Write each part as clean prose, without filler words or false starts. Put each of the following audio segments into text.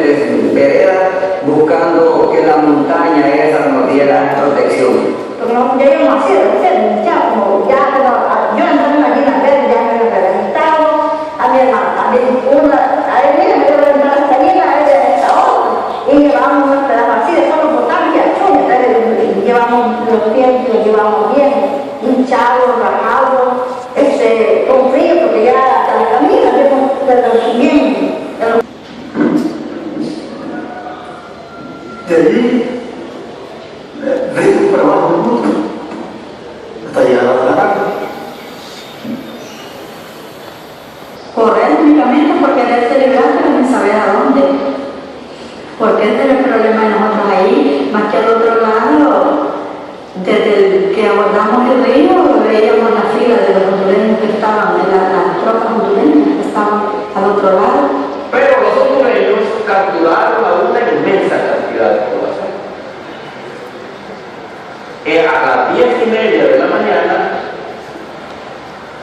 múltiples veredas buscando que la montaña esa nos diera protección. Porque no, ya íbamos a hacer, ya como ya, yo entré en la Gallina Verde, ya me había reventado, a mi hermana también, a él mira, me dio reventado esta Gallina, a él esta otra, y llevábamos unos pedazos así de solo botanos y achuñas, y llevamos los pies, los llevamos bien, hinchados, rajados, con frío, porque ya hasta la camina, bien. De allí, río para abajo del mundo, hasta llegar a la barca. Correr únicamente por quererse librar, pero ni saber a dónde. Porque este es el problema de nosotros ahí, más que al otro lado, desde que abordamos el río, veíamos la fila de los hondureños que estaban, las tropas hondureñas que estaban al otro lado. Pero los hondureños capturaron a una inmensa cantidad de población. A las 10:30 de la mañana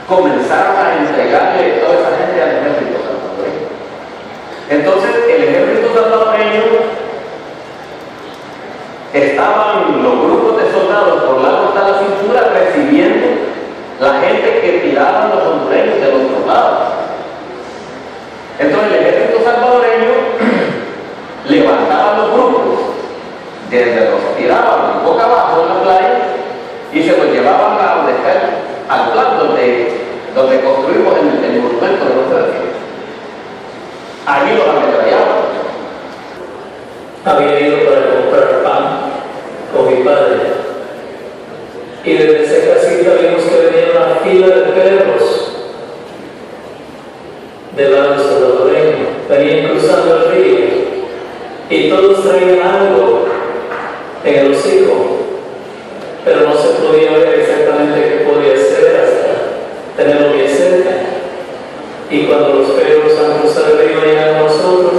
comenzaron a entregarle toda esa gente al ejército salvadoreño. Entonces el ejército salvadoreño, estaban los grupos de soldados por la hasta la cintura recibiendo la gente que tiraban los hondureños del otro lado. Entonces el ejército salvadoreño levantaba los grupos, desde los tiraban boca abajo en la playa y se los llevaban a donde está al plan donde construimos el monumento de nuestra defensa. Allí los ametrallaban. Había ido para comprar pan con mi padre y desde esa casita vimos que venía una fila de perros del lado salvadoreño, venían cruzando el río y todos traían algo en el hocico, pero no se podía ver exactamente qué podía ser hasta tenerlo bien cerca. Y cuando los perros han cruzado el río y llegan a nosotros,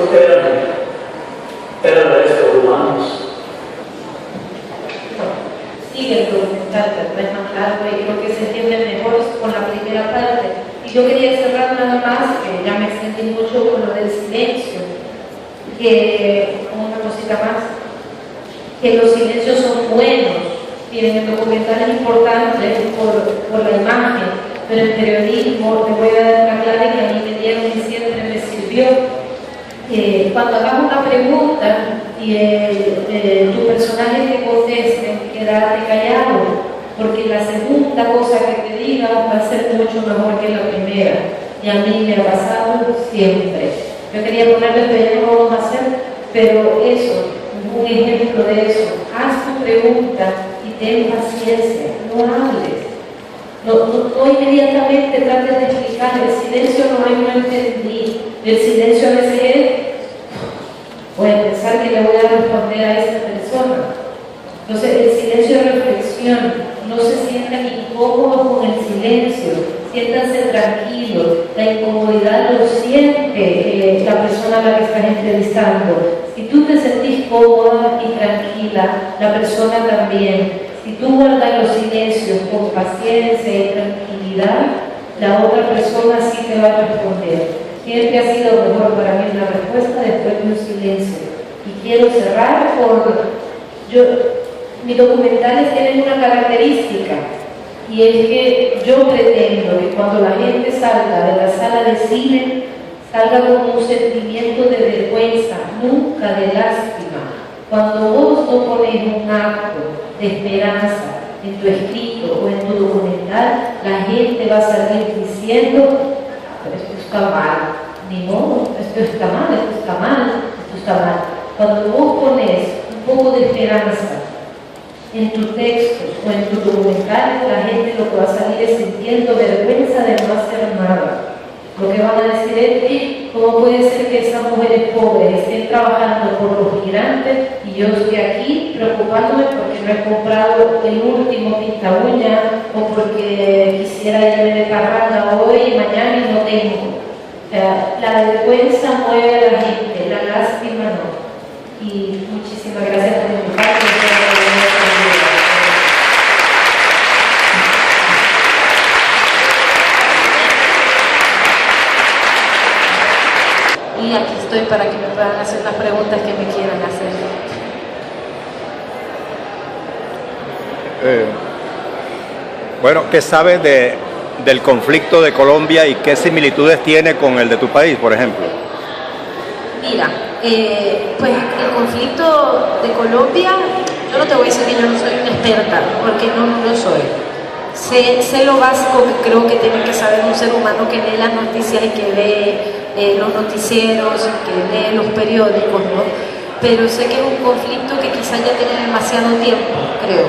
eran restos humanos. Sigue el documental, pero es más largo y creo que se entiende mejor con la primera parte. Y yo quería cerrar nada más, que ya me extendí mucho con lo del silencio, que una cosita más, que los silencios son buenos. Miren, el documental es importante por la imagen, pero en periodismo te voy a dar una clave que a mí me dieron y siempre me sirvió. Cuando hagas una pregunta y tu personaje te conteste, quédate callado, porque la segunda cosa que te diga va a ser mucho mejor que la primera. Y a mí me ha pasado siempre. Yo quería ponerle, pero ya no lo vamos a hacer, pero eso, un ejemplo de eso. Haz tu pregunta y ten paciencia, no hables. No inmediatamente trates de explicar. El silencio no entendí. El silencio a veces es, voy a pensar que le voy a responder a esta persona. Entonces el silencio de reflexión, no se sientan incómodos con el silencio, siéntanse tranquilos, la incomodidad lo siente la persona a la que estás entrevistando. Si tú te sentís cómoda y tranquila, la persona también. Si tú guardas los silencios con paciencia y tranquilidad, la otra persona sí te va a responder. Siempre ha sido mejor para mí una respuesta después de un silencio. Y quiero cerrar mis documentales tienen una característica, y es que yo pretendo que cuando la gente salga de la sala de cine, salga con un sentimiento de vergüenza, nunca de lástima. Cuando vos no pones un acto de esperanza en tu escrito o en tu documental, la gente va a salir diciendo, pero esto está mal, ni modo, esto está mal, esto está mal, esto está mal. Cuando vos pones un poco de esperanza en tus textos o en tu documental, la gente lo que va a salir es sintiendo vergüenza de no hacer nada. Lo que van a decir es, ¿cómo puede ser que esas mujeres pobres estén trabajando por los migrantes y yo estoy aquí preocupándome porque no he comprado el último pinta uña o porque quisiera irme de parranda hoy y mañana y no tengo? O sea, la vergüenza mueve a la gente, la lástima no. Y muchísimas gracias por invitarme. y aquí estoy para que me puedan hacer las preguntas que me quieran hacer. Bueno, ¿qué sabes del conflicto de Colombia y qué similitudes tiene con el de tu país, por ejemplo? Mira, pues el conflicto de Colombia, yo no te voy a decir que yo no soy una experta, porque no lo soy. Sé lo básico que creo que tiene que saber un ser humano que lee las noticias y que lee los noticieros, que lee los periódicos, ¿no? Pero sé que es un conflicto que quizás ya tiene demasiado tiempo, creo,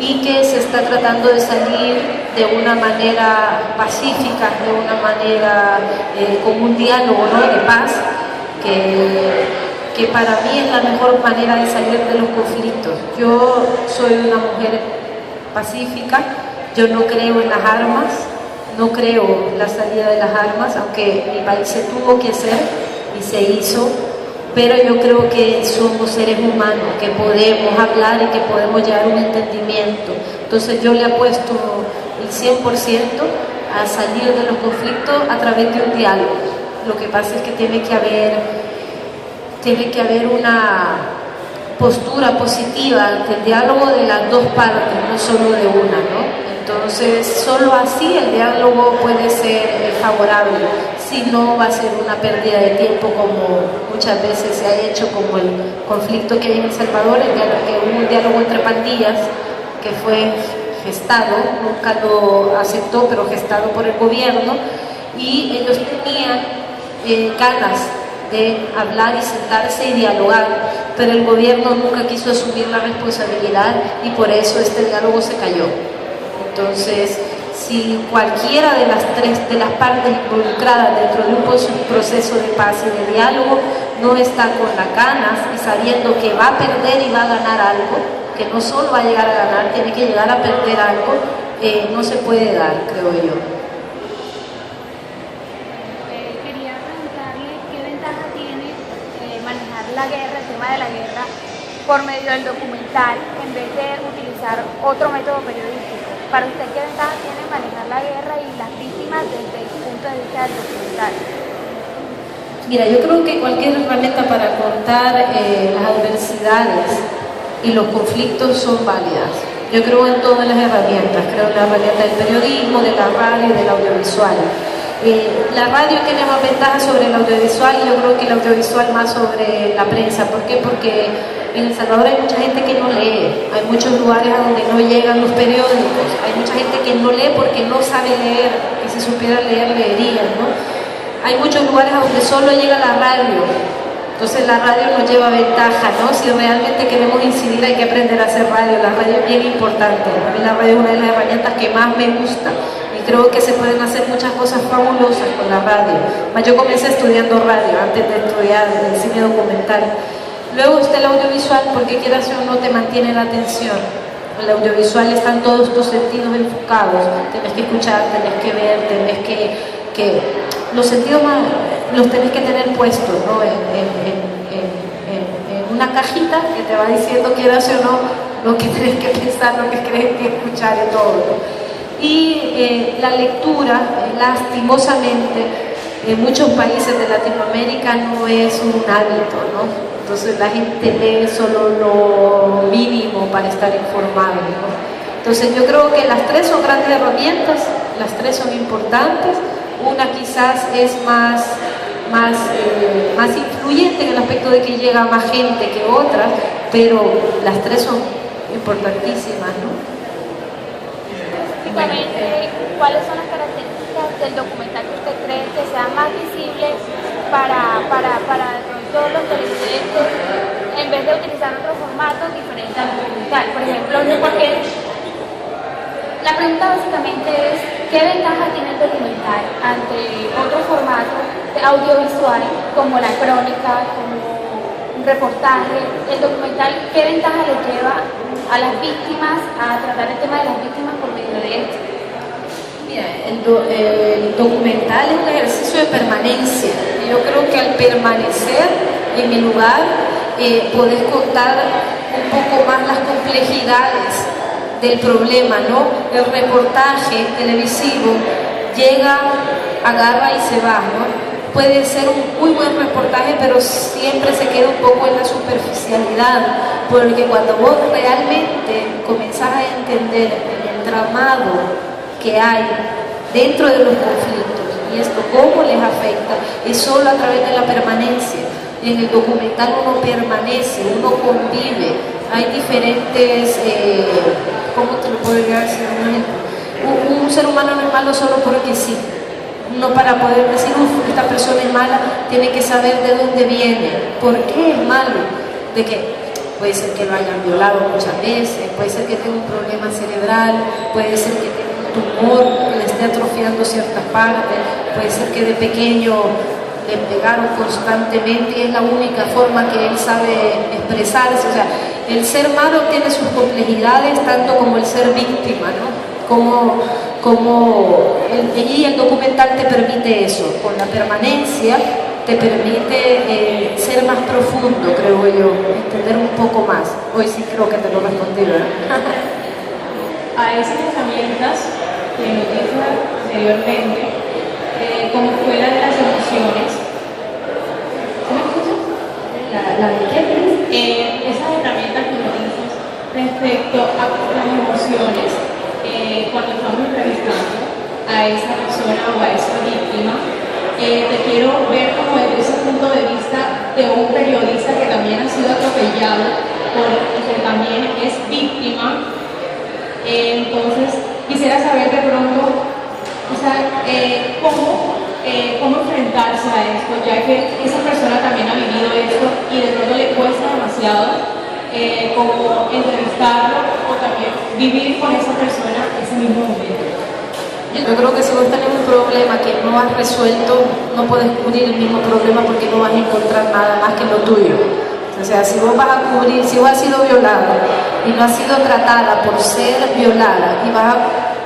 y que se está tratando de salir de una manera pacífica, de una manera con un diálogo, ¿no?, de paz, que para mí es la mejor manera de salir de los conflictos. Yo soy una mujer pacífica, yo no creo en las armas, no creo en la salida de las armas, aunque mi país se tuvo que hacer y se hizo, pero yo creo que somos seres humanos, que podemos hablar y que podemos llegar a un entendimiento. Entonces yo le apuesto el 100% a salir de los conflictos a través de un diálogo. Lo que pasa es que tiene que haber una postura positiva ante el diálogo de las dos partes, no solo de una, ¿no? Entonces, solo así el diálogo puede ser favorable, si no va a ser una pérdida de tiempo como muchas veces se ha hecho, como el conflicto que hay en El Salvador, que hubo un diálogo entre pandillas que fue gestado, nunca lo aceptó, pero gestado por el gobierno, y ellos tenían ganas de hablar y sentarse y dialogar, pero el gobierno nunca quiso asumir la responsabilidad y por eso este diálogo se cayó. Entonces, si cualquiera de las partes involucradas dentro de un proceso de paz y de diálogo no está con las ganas y sabiendo que va a perder y va a ganar algo, que no solo va a llegar a ganar, tiene que llegar a perder algo, no se puede dar, creo yo. Quería preguntarle qué ventaja tiene manejar la guerra, el tema de la guerra, por medio del documental, en vez de utilizar otro método periodístico. Para usted, ¿qué ventaja tiene manejar la guerra y las víctimas desde el punto de vista del documental? Mira, yo creo que cualquier herramienta para contar las adversidades y los conflictos son válidas. Yo creo en todas las herramientas, creo en la herramienta del periodismo, de la radio y del audiovisual. La radio tiene más ventajas sobre el audiovisual y yo creo que el audiovisual más sobre la prensa. ¿Por qué? Porque en El Salvador hay mucha gente que no lee, hay muchos lugares a donde no llegan los periódicos, hay mucha gente que no lee porque no sabe leer, que si supiera leer, leería, ¿no? Hay muchos lugares a donde solo llega la radio, entonces la radio nos lleva ventaja, ¿no? Si realmente queremos incidir hay que aprender a hacer radio, la radio es bien importante, a mí la radio es una de las herramientas que más me gusta. Creo que se pueden hacer muchas cosas fabulosas con la radio. Yo comencé estudiando radio antes de estudiar el cine documental. Luego está el audiovisual, porque quieras o no te mantiene la atención. El audiovisual están todos tus sentidos enfocados. Tienes que escuchar, tienes que ver, tienes que los sentidos más, los tenés que tener puestos, ¿no? En una cajita que te va diciendo, quieras o no, lo que tienes que pensar, lo que tienes que escuchar y todo, ¿no? Y la lectura, lastimosamente, en muchos países de Latinoamérica no es un hábito, ¿no? Entonces la gente lee solo lo mínimo para estar informado, ¿no? Entonces yo creo que las tres son grandes herramientas, las tres son importantes. Una quizás es más influyente en el aspecto de que llega más gente que otras, pero las tres son importantísimas, ¿no? ¿Cuáles son las características del documental que usted cree que sean más visibles para todos los televidentes en vez de utilizar otros formatos diferentes al documental? Por ejemplo, porque la pregunta básicamente es ¿qué ventaja tiene el documental ante otros formatos audiovisual como la crónica, como un reportaje? El documental, ¿qué ventaja le lleva a las víctimas, a tratar el tema de las víctimas por medio de esto? Mira, el documental es un ejercicio de permanencia. Yo creo que al permanecer en el lugar podés contar un poco más las complejidades del problema, ¿no? El reportaje televisivo llega, agarra y se va, ¿no? Puede ser un muy buen reportaje pero siempre se queda un poco en la superficialidad, porque cuando vos realmente comenzás a entender el entramado que hay dentro de los conflictos y esto cómo les afecta, es solo a través de la permanencia. En el documental uno permanece, uno convive, hay diferentes, ¿cómo te lo puedo decir? Un ser humano no es malo solo porque sí. Uno para poder decir, esta persona es mala, tiene que saber de dónde viene, por qué es malo, de que puede ser que lo hayan violado muchas veces, puede ser que tenga un problema cerebral, puede ser que tenga un tumor que le esté atrofiando ciertas partes, puede ser que de pequeño le pegaron constantemente y es la única forma que él sabe expresarse. O sea, el ser malo tiene sus complejidades tanto como el ser víctima, ¿no? Y el documental te permite eso, con la permanencia te permite ser más profundo, creo yo, entender un poco más. Hoy sí creo que te lo respondí, ¿verdad? A esas herramientas que nos dijo anteriormente, como fue la de las emociones, ¿cómo escuchas? ¿La de qué? Esas herramientas que nos dices respecto a las emociones, cuando estamos entrevistando a esa persona o a esa víctima, te quiero ver como desde ese punto de vista de un periodista que también ha sido atropellado, que también es víctima. Entonces, quisiera saber de pronto, o sea, cómo enfrentarse a esto, ya que esa persona también ha vivido esto y de pronto le cuesta demasiado como entrevistarlo o también vivir con esa persona ese mismo momento. Yo creo que si vos tenés un problema que no has resuelto, no puedes cubrir el mismo problema porque no vas a encontrar nada más que lo tuyo. O sea, si vos vas a cubrir, si vos has sido violada y no has sido tratada por ser violada y vas a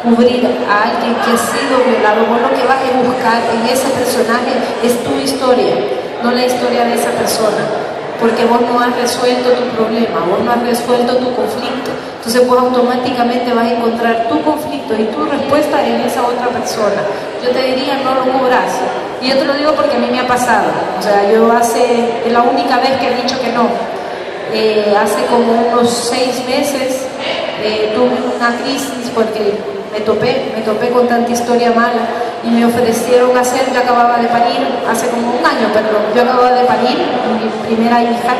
cubrir a alguien que ha sido violado, vos lo que vas a buscar en ese personaje es tu historia, no la historia de esa persona. Porque vos no has resuelto tu problema, vos no has resuelto tu conflicto. Entonces vos automáticamente vas a encontrar tu conflicto y tu respuesta en esa otra persona. Yo te diría, no lo cubras. Y yo te lo digo porque a mí me ha pasado. O sea, es la única vez que he dicho que no. Hace como unos 6 meses tuve una crisis porque me topé con tanta historia mala y me ofrecieron hacer, yo acababa de parir, hace como un año, perdón, yo acababa de parir mi primera hija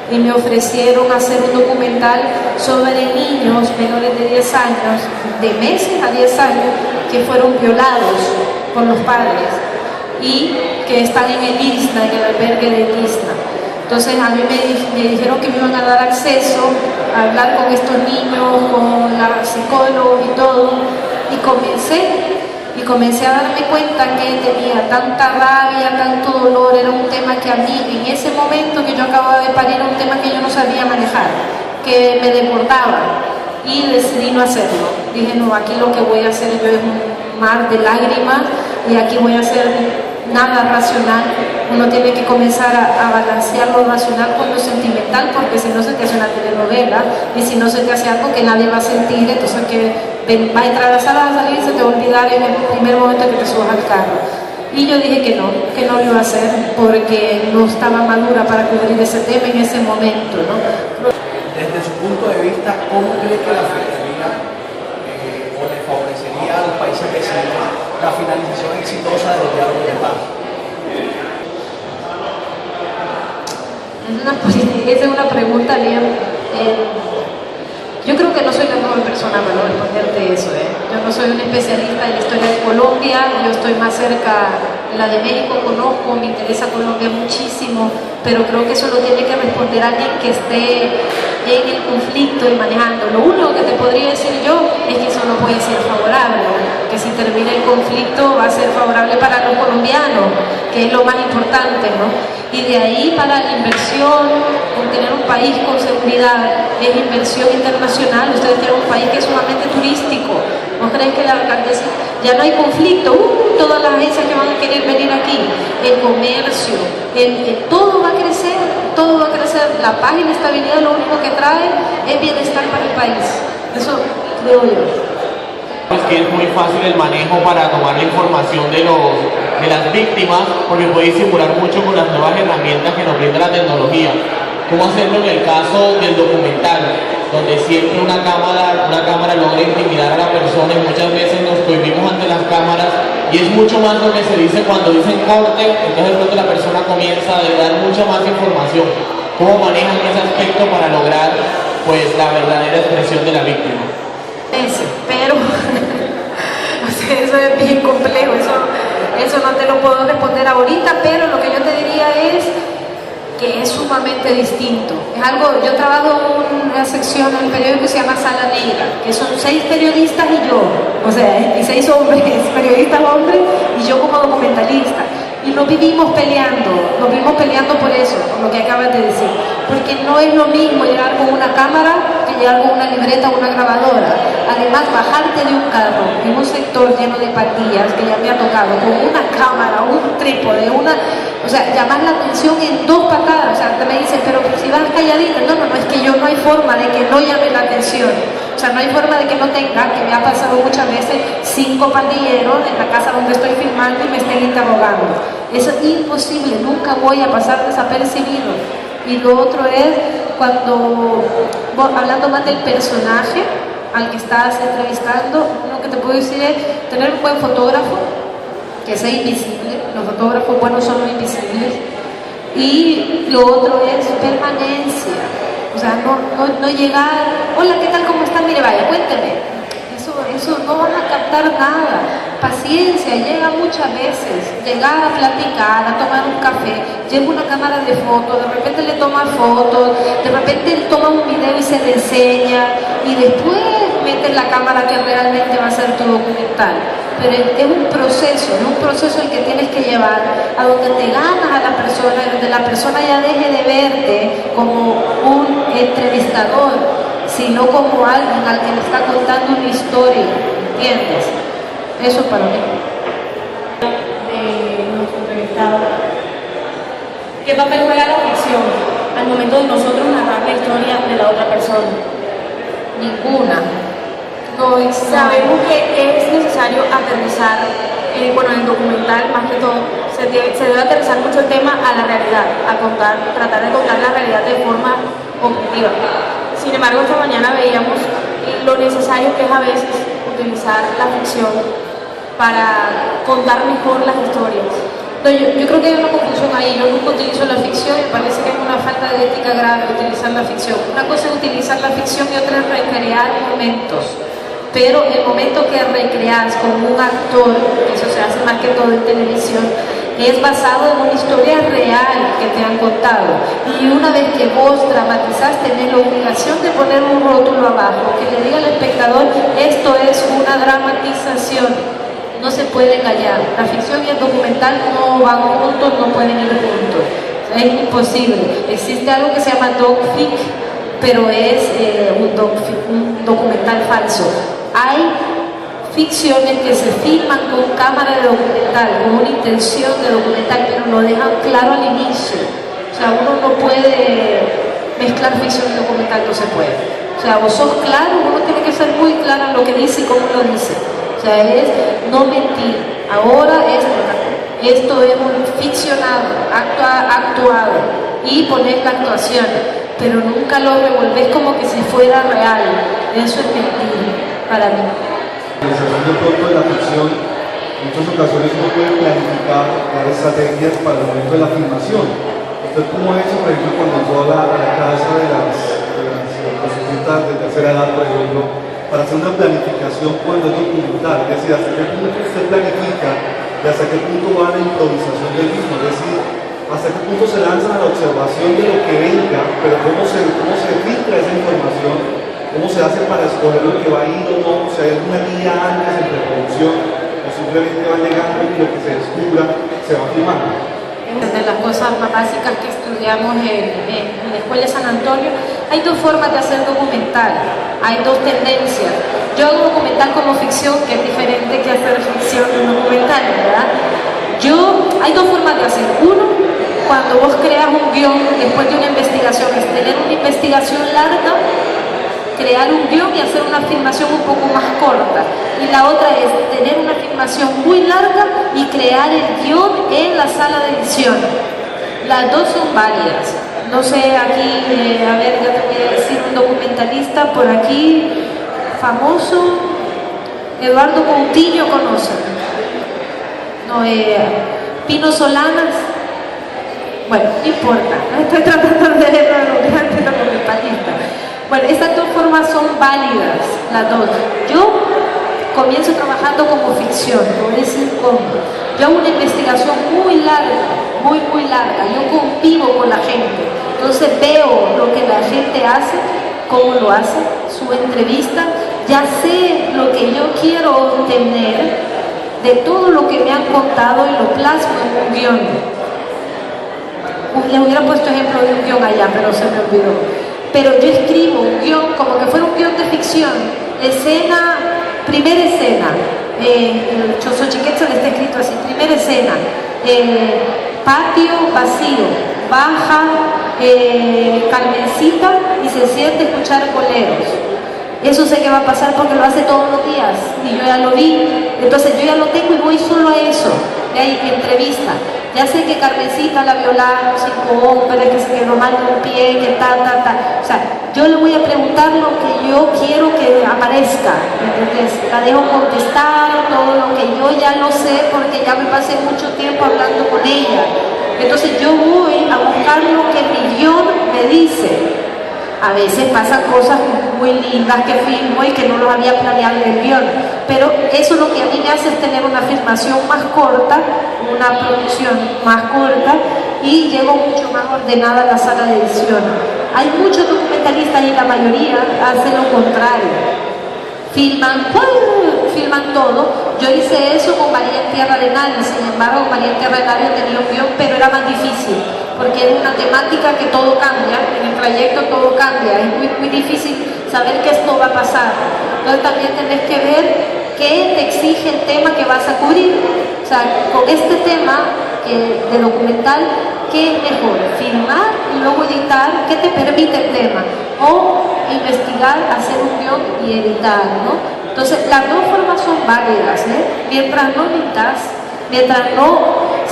y me ofrecieron hacer un documental sobre niños menores de 10 años, de meses a 10 años, que fueron violados por los padres y que están en el ISNA, en el albergue de ISNA. Entonces a mí me dijeron que me iban a dar acceso a hablar con estos niños, con la psicóloga y todo, y comencé a darme cuenta que tenía tanta rabia, tanto dolor, era un tema que a mí, en ese momento que yo acababa de parir, era un tema que yo no sabía manejar, que me desbordaba, y decidí no hacerlo. Dije, no, aquí lo que voy a hacer yo es un mar de lágrimas, y aquí voy a hacer nada racional. Uno tiene que comenzar a balancear lo racional con lo sentimental, porque si no se te hace una telenovela, y si no se te hace algo que nadie va a sentir, entonces que va a entrar a la sala, va a salir y se te va a olvidar en el primer momento que te subas al carro. Y yo dije que no lo iba a hacer, porque no estaba madura para cubrir ese tema en ese momento, ¿no? Desde su punto de vista, ¿cómo cree que la afectaría o le favorecería a los países vecinos la finalización exitosa de los diálogos de paz? Esa es una pregunta bien. Yo creo que no soy la mejor persona para responderte eso. Yo no soy un especialista en la historia de Colombia, yo estoy más cerca de la de México, conozco, me interesa Colombia muchísimo, pero creo que eso lo tiene que responder alguien que esté en el conflicto y manejando. Lo único que te podría decir yo es que eso no puede ser favorable, que si termina el conflicto va a ser favorable para los colombianos, que es lo más importante, ¿no? Y de ahí para la inversión, por tener un país con seguridad, es inversión internacional. Ustedes tienen un país que es sumamente turístico. ¿No creen que la alcaldesa, ya no hay conflicto? Todas las agencias que van a querer venir aquí, el comercio, todo va a crecer, todo va a crecer. La paz y la estabilidad lo único que trae es bienestar para el país. Eso creo yo. Es que es muy fácil el manejo para tomar la información de los de las víctimas, porque puede disimular mucho con las nuevas herramientas que nos brinda la tecnología. ¿Cómo hacerlo en el caso del documental, donde siempre una cámara logra intimidar a la persona y muchas veces nos cohibimos ante las cámaras y es mucho más lo que se dice cuando dicen corte, entonces de pronto la persona comienza a dar mucha más información? ¿Cómo manejan ese aspecto para lograr pues la verdadera expresión de la víctima? Pero o sea, eso es bien complejo, eso no te lo puedo responder ahorita, pero lo que yo te diría es que es sumamente distinto. Es algo, yo trabajo en una sección en un periódico que se llama Sala Negra, que son 6 periodistas y yo, o sea, y 6 hombres, periodistas hombres, y yo como documentalista. Y nos vivimos peleando por eso, por lo que acabas de decir. Porque no es lo mismo llegar con una cámara que llegar con una libreta o una grabadora. Además, bajarte de un carro en un sector lleno de pandillas, que ya me ha tocado, con una cámara, un trípode, o sea, llamar la atención en 2 patadas. O sea, te me dicen, pero si vas calladita, no, es que yo no hay forma de que no llame la atención. O sea, no hay forma de que no tenga, que me ha pasado muchas veces, 5 pandilleros en la casa donde estoy filmando y me estén interrogando. Eso es imposible, nunca voy a pasar desapercibido. Y lo otro es cuando, hablando más del personaje al que estás entrevistando, lo que te puedo decir es tener un buen fotógrafo, que sea invisible. Los fotógrafos buenos son los invisibles. Y lo otro es permanencia. O sea, no llegar, hola, ¿qué tal? ¿Cómo están? Mire, vaya, cuénteme. Eso no van a captar nada. Paciencia, llega muchas veces. Llegar a platicar, a tomar un café, lleva una cámara de fotos, de repente le toma fotos, de repente él toma un video y se le enseña, y después metes la cámara que realmente va a ser tu documental. Pero es un proceso el que tienes que llevar a donde te ganas a la persona, donde la persona ya deje de verte como un entrevistador, sino como alguien al que le está contando una historia, ¿entiendes? Eso para mí. De nuestro entrevistado. ¿Qué papel juega la ficción al momento de nosotros narrar la historia de la otra persona? Ninguna. Sabemos que es necesario aterrizar, bueno, en el documental más que todo, se debe aterrizar mucho el tema a la realidad, tratar de contar la realidad de forma objetiva. Sin embargo, esta mañana veíamos lo necesario que es a veces utilizar la ficción para contar mejor las historias. Entonces, yo creo que hay una confusión ahí. Yo nunca utilizo la ficción y me parece que es una falta de ética grave utilizar la ficción. Una cosa es utilizar la ficción y otra es recrear momentos. Pero el momento que recreas con un actor, eso se hace más que todo en televisión, es basado en una historia real que te han contado. Y una vez que vos dramatizás, tenés la obligación de poner un rótulo abajo que le diga al espectador, esto es una dramatización. No se puede engañar. La ficción y el documental no van juntos, no pueden ir juntos. Es imposible. Existe algo que se llama docfic, pero es un documental falso. Hay ficciones que se filman con cámara de documental, con una intención de documental, pero lo dejan claro al inicio. O sea, uno no puede mezclar ficción y documental, no se puede. O sea, vos sos claro, uno tiene que ser muy claro en lo que dice y cómo lo dice. O sea, es no mentir. Ahora esto es un ficcionado, actuado, y poner la actuación, pero nunca lo revolves como que si fuera real. Eso es mentir para mí. La realización de pronto de la ficción, en muchas ocasiones uno puede planificar las estrategias para el momento de la filmación. Usted, ¿cómo ha hecho, por ejemplo, cuando entró a la casa de las prostitutas de tercera edad, por ejemplo, para hacer una planificación cuando es documental? Es decir, hasta qué punto usted planifica y hasta qué punto va la improvisación del mismo, es decir, hasta qué punto se lanzan a la observación de lo que venga, pero cómo se filtra esa información, cómo se hace para escoger lo que va a ir o no, si hay alguna guía antes en preproducción, o simplemente va llegando y lo que se descubra se va filmando. De las cosas más básicas que estudiamos en la Escuela de San Antonio, hay 2 formas de hacer documental, hay 2 tendencias. Yo hago documental como ficción, que es diferente que hacer ficción en documental, ¿verdad? Hay 2 formas de hacer. Uno, cuando vos creas un guión después de una investigación, es tener una investigación larga crear un guión y hacer una filmación un poco más corta. Y la otra es tener una filmación muy larga y crear el guión en la sala de edición. Las dos son válidas. No sé, aquí, a ver, ya te voy a decir un documentalista por aquí, famoso, Eduardo Coutinho, ¿conoce? No, Pino Solanas. Bueno, no importa, no estoy tratando de leer los grandes documentalistas. Bueno, estas dos formas son válidas, las dos. Yo comienzo trabajando como ficción, por decir cómo. Yo hago una investigación muy larga, muy larga. Yo convivo con la gente, entonces veo lo que la gente hace, cómo lo hace, su entrevista, ya sé lo que yo quiero obtener de todo lo que me han contado y lo plasmo en un guión. Les hubiera puesto ejemplo de un guión allá, pero se me olvidó. Pero yo escribo un guión como que fuera un guión de ficción. Escena, primera escena, el Chosochiquetzel está escrito así, primera escena, patio vacío, baja Carmencita y se siente escuchar boleros. Eso sé que va a pasar porque lo hace todos los días y yo ya lo vi, entonces yo ya lo tengo y voy solo a eso. De ahí entrevista, ya sé que Carmencita la violaron 5 hombres, que se quedó mal de un pie, que o sea, yo le voy a preguntar lo que yo quiero que aparezca, ¿entendés? La dejo contestar todo lo que yo ya lo sé porque ya me pasé mucho tiempo hablando con ella. Entonces yo voy a buscar lo que mi guión me dice. A veces pasan cosas muy lindas que filmo y que no los había planeado en el guión, pero eso lo que a mí me hace es tener una filmación más corta, una producción más corta y llego mucho más ordenada a la sala de edición. Hay muchos documentalistas y la mayoría hacen lo contrario. Filman todo. Yo hice eso con María en Tierra de Nadie, sin embargo María en Tierra de Nadie tenía un guión, pero era más difícil, porque es una temática que todo cambia, en el trayecto todo cambia, es muy difícil saber que esto va a pasar. Entonces también tenés que ver qué te exige el tema que vas a cubrir. O sea, con este tema de documental, ¿qué es mejor? Filmar y luego editar, ¿qué te permite el tema? O investigar, hacer un guión y editar, ¿no? Entonces, las dos formas son válidas, mientras no editas, mientras no,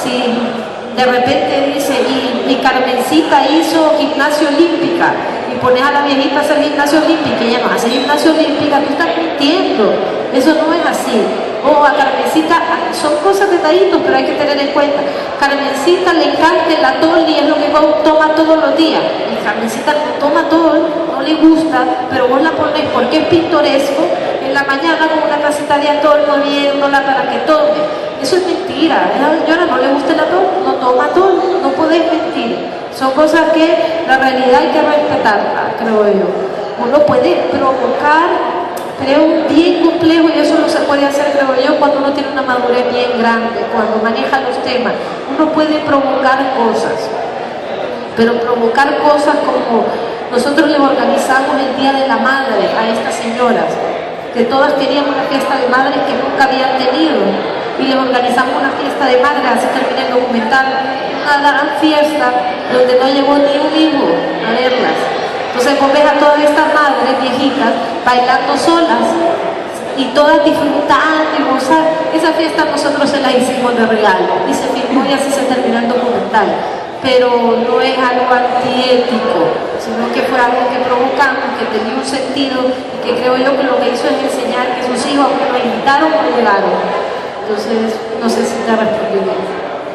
si de repente dice, y Carmencita hizo gimnasia olímpica, y pones a la viejita a hacer gimnasia olímpica, y ella no hace gimnasia olímpica, tú estás mintiendo, eso no es así. O a Carmencita, son cosas detallitos, pero hay que tener en cuenta, Carmencita le encanta el atol y es lo que toma todos los días, y Carmencita no toma atol, no le gusta, pero vos la pones porque es pintoresco, en la mañana con una tacita de atol moviéndola para que tome. Eso es mentira. A la señora no le gusta el atol, no toma atol, no podés mentir. Son cosas que la realidad hay que respetarla, creo yo. Uno puede provocar, creo, un bien complejo y eso no se puede hacer, creo yo, cuando uno tiene una madurez bien grande, cuando maneja los temas. Uno puede provocar cosas, pero provocar cosas como nosotros le organizamos el Día de la Madre a estas señoras, que todas querían una fiesta de madres que nunca habían tenido, y les organizamos una fiesta de madres, así termina el documental, una gran fiesta donde no llegó ni un hijo a verlas. Entonces vos ves a todas estas madres viejitas bailando solas y todas disfrutando y gozando. Esa fiesta nosotros se la hicimos de regalo y se filmó y así se terminó el documental. Pero no es algo antiético, sino que fue algo que provocamos, que tenía un sentido y que creo yo que lo que hizo es enseñar que sus hijos, aunque lo invitaron, no llegaron. Entonces, no sé si te respondí bien.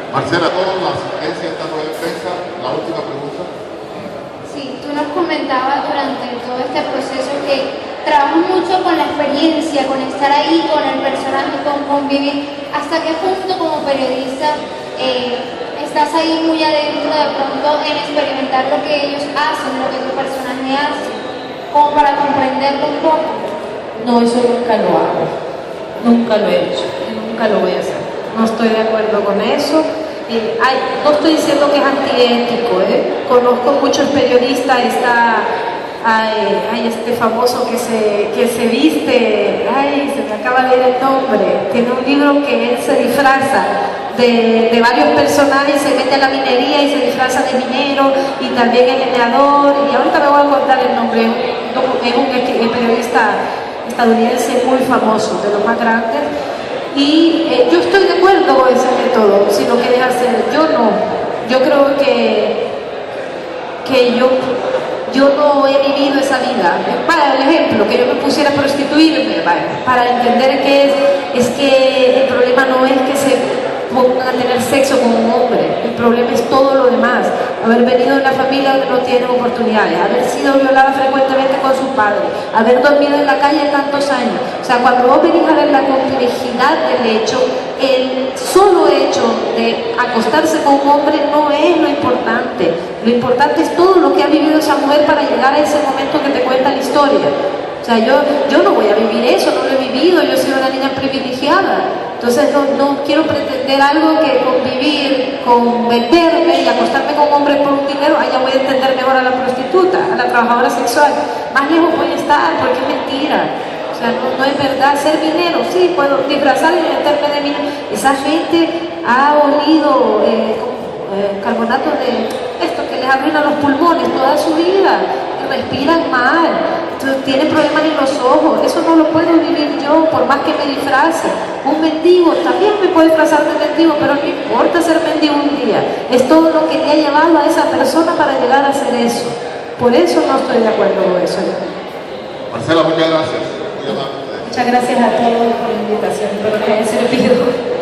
Marcela, todas las agencias están en prensa. La última pregunta. Sí, tú nos comentabas durante todo este proceso que trabajas mucho con la experiencia, con estar ahí, con el personaje, con convivir. ¿Hasta qué punto como periodista estás ahí muy adentro de pronto en experimentar lo que ellos hacen, lo que tu personaje hace, como para comprenderlo un poco? No, eso nunca lo hago, nunca lo he hecho, nunca lo voy a hacer, no estoy de acuerdo con eso. No estoy diciendo que es antiético, conozco muchos periodistas, hay este famoso que se viste, se me acaba de ir el nombre, tiene un libro que él se disfraza de varios personajes, se mete a la minería y se disfraza de minero, y también es leñador, y ahorita me voy a contar el nombre, un periodista estadounidense muy famoso, de los más grandes, y yo estoy de acuerdo con ese método, si lo quieres hacer. Yo no. Yo creo que yo no he vivido esa vida. Para el ejemplo, que yo me pusiera a prostituirme, para entender que es que el problema no es que se pongan a tener sexo con un hombre, el problema es todo lo demás: haber venido de una familia que no tiene oportunidades, haber sido violada frecuentemente con su padre, haber dormido en la calle tantos años. O sea, cuando vos venís a ver la complejidad del hecho, el solo hecho de acostarse con un hombre no es lo importante. Lo importante es todo lo que ha vivido esa mujer para llegar a ese momento que te cuenta la historia. O sea, yo no voy a vivir eso, no lo he vivido, yo he sido una niña privilegiada. Entonces no quiero pretender algo que convivir, con venderme y acostarme con hombres por un dinero, ya voy a entender mejor a la prostituta, a la trabajadora sexual. Más lejos voy a estar, porque es mentira. O sea, no es verdad. Ser minero, sí, puedo disfrazar y meterme de minero. Esa gente ha olido carbonato de esto que les arruina los pulmones toda su vida, y respiran mal, tienen problemas en los ojos. Eso no lo puedo vivir yo, por más que me disfrace. Un mendigo también me puede disfrazar de mendigo, pero no importa ser mendigo un día, es todo lo que le ha llevado a esa persona para llegar a hacer eso. Por eso no estoy de acuerdo con eso. Marcela, muchas gracias. Muchas gracias a todos por la invitación, espero que haya servido.